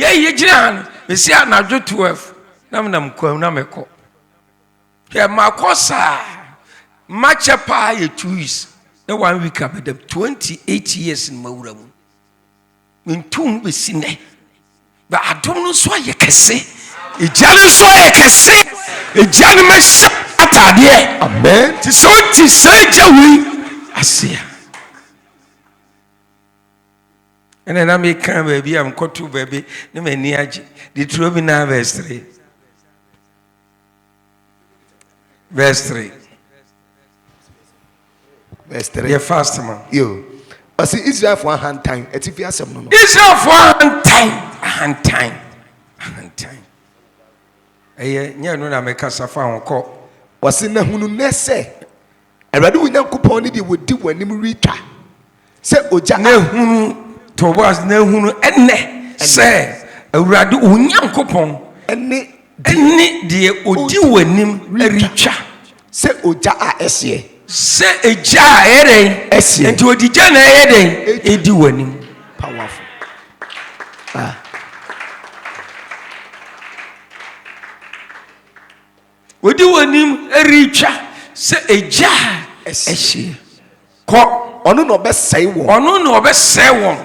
ye jina me si anadwo 12 na me nam kwa na meko ke makosa machepa ye 2 weeks na 1 week abedam 28 years in mawura mu mintum be sine ba adom no so ye kese ejane so ye kese ejane me atade Amen. ti so ti say jawi asia ene na me kan baby am koto baby ne mani age Deuteronomy 9 verse 3 verse 3 verse 3 yeah fast man yo I see Israel for hand time etifi asem no Israel for hand time nya no na me kasa fa honko wase na hunu nese Awurade Onyankopɔn ne de wodi wanim retwa se oja na hunu to was na hunu enne se Awurade Onyankopɔn ene de odi wanim retwa se oja a ehye se eja a eren ehye enti odija na eren edi wanim powerful odi wanim retwa se eja ehye ko ono no obesai won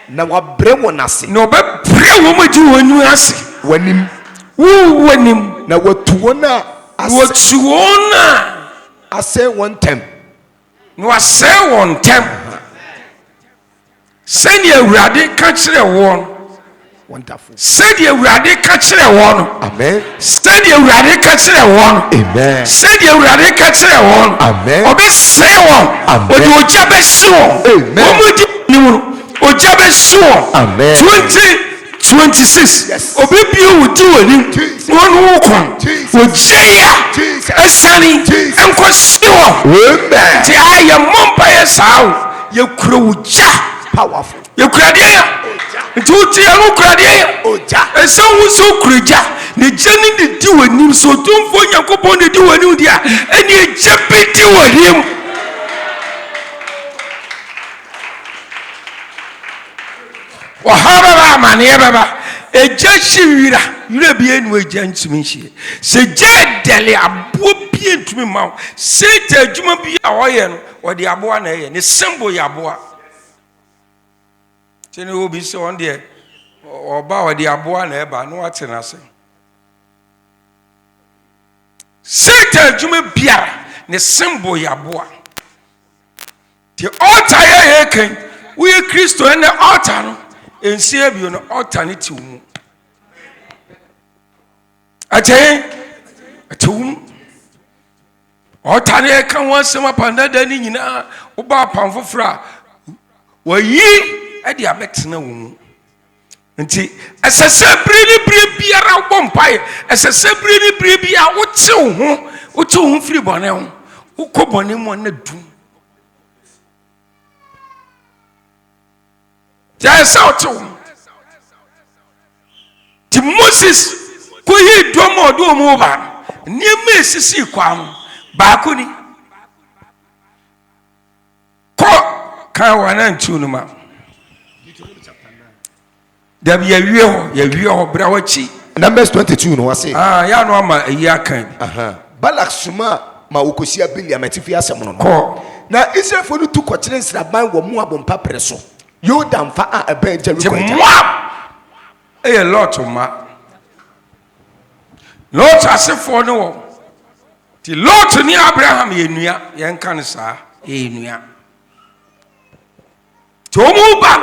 na wabre won ase na obebre wo magi wonu ase wanim wanim na watuo na ase won tem no ase won tem send Awurade ka kire won wonderful send Awurade ka kire won amen send Awurade ka kire won amen send Awurade ka kire won amen obese won odi oja be so amen omudi nimu oja be so amen 2026 yes obibi odi wani wonu kon ojeya esani enkwasiwo amen ti aye mompa yesawo ye kuro uja powerful ye kurade ya ntuti ya kurade ya oja esa wu so kuruja ne jeni ne di wani so tumfo Yakobon ne di wani dia eni eje piti wani wahara amane baba eja shiwira yure bie nu eja ntumi hie se je dele abo bie ntumi ma se ta adwuma bie a woye no odi abo na ye ne symbol ya abo tene obi se on de oba odi abo na eba no ate na se se ta adwuma bia ne symbol ya abo the altar ye kan we Kristo and the altar no ensi abio no alternative mu ate atum alternate kan wansema panda da ni nyina oba pamfofra wayi e dia betena wo mu nti asasabri ni bire biara bompai asasabri ni bire bia wo te ho firi bone ho ukobone mo na du Yes, out to Moses, who he do more do more near Mississippi Quam, Bakuni. Kawan and Tunuma. There be a real Brawachi. Numbers 22 no say. Ya no ma yakan. Balak suma ma ukosia bilia metifia semono. Na Israel for tu kwatire sraban wo Moab mpa preso. You damn fa a ben Jericho. A lot of ma. Lot asefo no. Ti lot ni Abraham yenua yen kan sa yenua. To mu ba.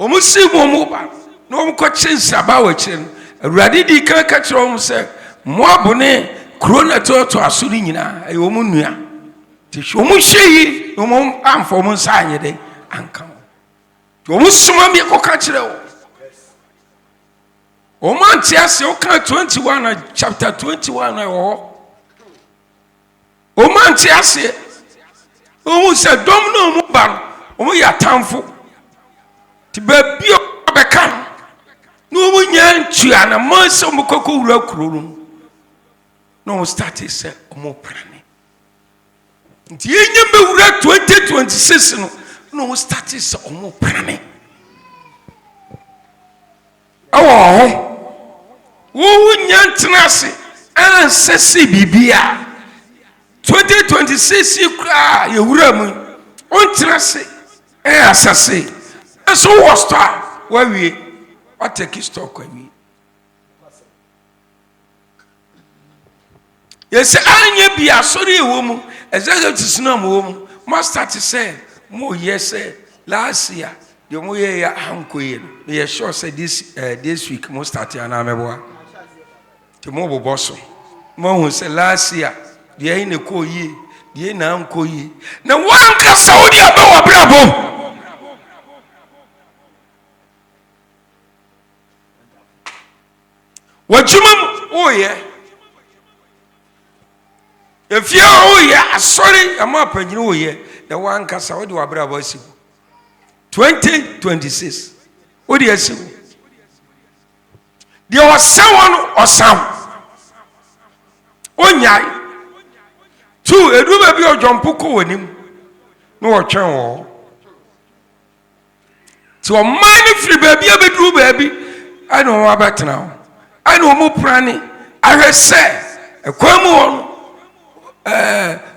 Omu si mu ba. No mu ko chinsa ba wa chin. Awurade di kan ka kire omu se Moab ne krona to asuri nyina e omu nua. Ti omu hyeyi omu amfo omu sa anyede anka. Omusuma mi ko ka kire o. O man tiase o kan 21 chapter 21 na wo. O man tiase. O mu se dom no mu ba. O mu ya tamfo. Ti ba bi o be kan. No mu nya ntua na man se mu kokko wura kururu. No start say o mu prane. Nti yenye be wura 2026 no start is omo prane. Awo wo nyantenase ansese bibia 2026 kra ye wura mu ontenase asase so was star wawie wateki stock awi yes anya bia sori ewo mu executive sinam wo mu master to say mo yes last year the mo ye hankoye no ye sure say this week mo start na meboa the mo boboso mo hu say last year the ai ne koyi the na hankoyi na wanka saudi abawa brabo wajumam oye if you oye sorry am apanyini oye the wanka saudi abrabo asibu 2026 what do you see there was someone or some onyai two edu baby ojompo ko wanim no otwen wo so man free baby abedu baby I know about now I know mo prani I say ekwamu won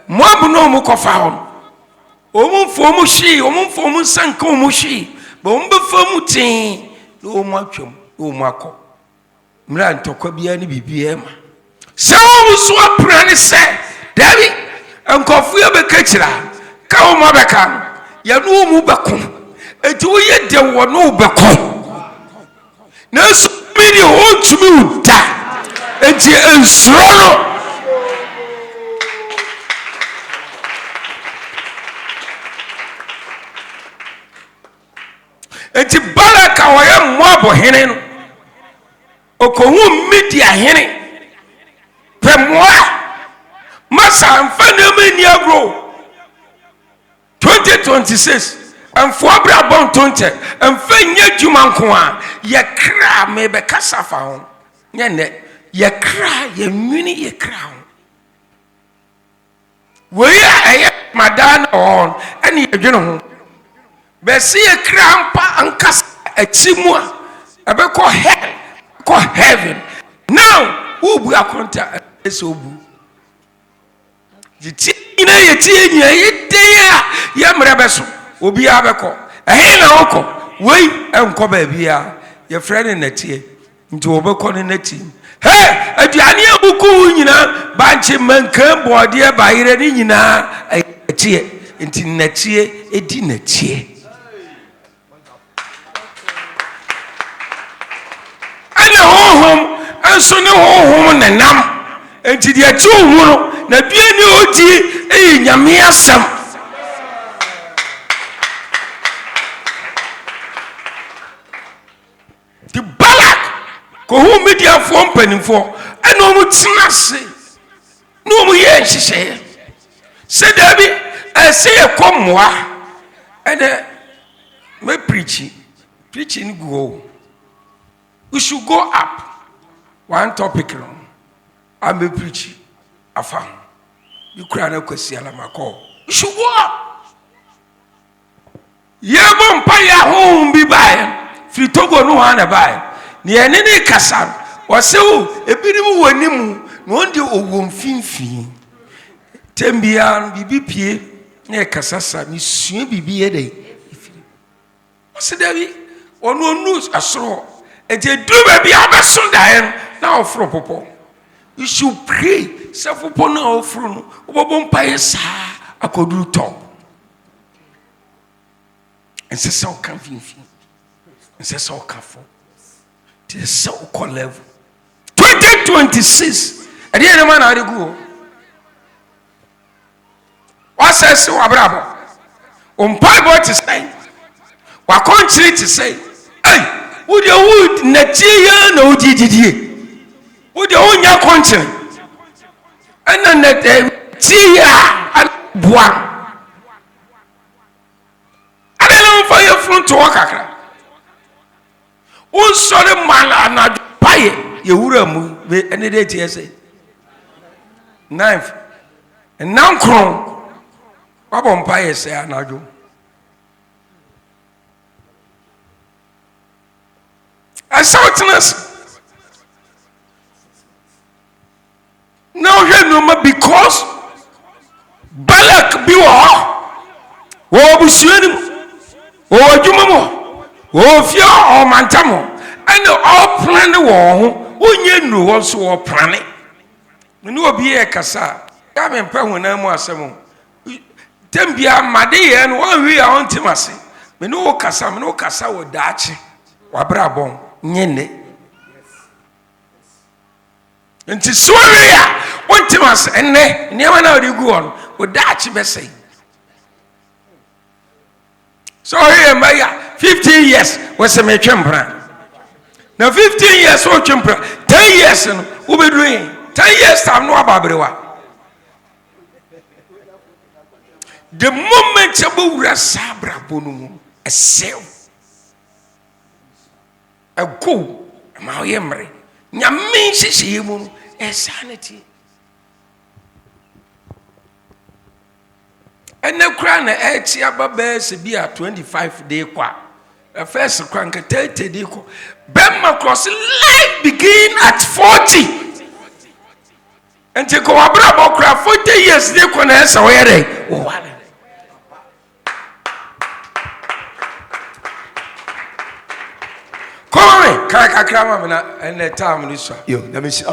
mo abuno mo kofa won omumfo mu hyi omumfo mu sanka mu hyi bo mbefo mu tin no mu atwam no mu akọ mra ntokwa bia ne bibia ma se wo so aprani se dabi enkofu ye bekachira ka wo ma beka ya no mu beko enti wo ye de wo no beko na so mi de wo tumi uda enti ensuro no enti baraka waye Moab hene no okohu media hene pemwa masa mfane meni agro 2026 amfo abra bon tonte amfanya djuma nko a ye kra me be kasafa ho nye ne ye kra ye nwini ye kra ho we ya madana on ene ye dwene ho besi ye krampa ankas achimu a abeko hell ko heaven now ubu akonta esobu jiti ina yeti nya yedeya ya mrebeso obi abeko ehe na oko wei enko ba bia ye friend natie nti obeko ne nati hey aduane abuku nyina banche mankan bode ba yire ni nyina atie nti natie edi natie anso ne honhom nenam enti de achi ohuro na bia ni odi nyame asam the balak ko hu media fo mpanimfo eno mu tenase no mu ye nhihye se dabi ese yekomoa ene me preaching go we should go up one topic no I'm a preach afa you cry na kwesi ala mako you should go up ye bon pa ya hom bi bae free Togo no ha na bae ne ene ne kasa wo se wo ebinim wanimu no onde owo mfimfin tembia bibi pie ne kasa sa mi sua bibi ye dai wo se dabi onu onu asoro eje do baby abeso dae na ofro popo you should pray self popo na ofro no obobo mpaye sa akoduru top ense se o kan finfin ense se o kan fo te se o ko level 2026 ade ene ma na ade go wa se se wa brabo o mpai boy to say wa konchiri to say hey would you would natia na odididie would you onya konchen ana natia bua ana no for your front to wakakra un sore mala na paye ye wura mu be ene de tie say knife and now kron wabon paye say anajo I saw now here no because Balak be wo busuanim wo adwumamo wo fia o mantamo and all plan wo onye nu wo so wo plan me no obi e kasa ya me mpa hona mu asem tembia made ye no wo wi a ontimase me no kasa wo daachi wa brabon nyene nti soria ontimase enne niam na odi gu on wo daachi besai so here Maya 15 years was a chempra. Now 15 years old chempra, 10 years and we be doing 10 years time no ababrewa. The moment you were sabra bonum a sale a go my memory. Nyamin she a sanity. And the crown at Yabba be a 25 day qua. A first crank 30 day. Bema cross life begin at 40. And take a bravo craft 40 years they can answer where they. Come on, Karakama and the time this yo, let me see.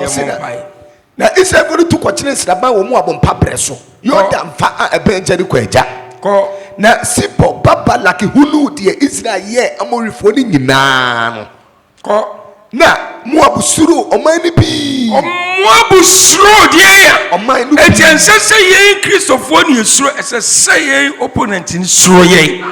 Na isa go to kwachine sraba wo mu abompa preso yo da mfa a benjeri kwaja ko na sipo baba like hulu de Israel ye amorifo ni nyina no ko na mu abusuru omani bi mu abusuru de ya omani e je nsese ye Christopher ni suru ese ye opponent ni suru ye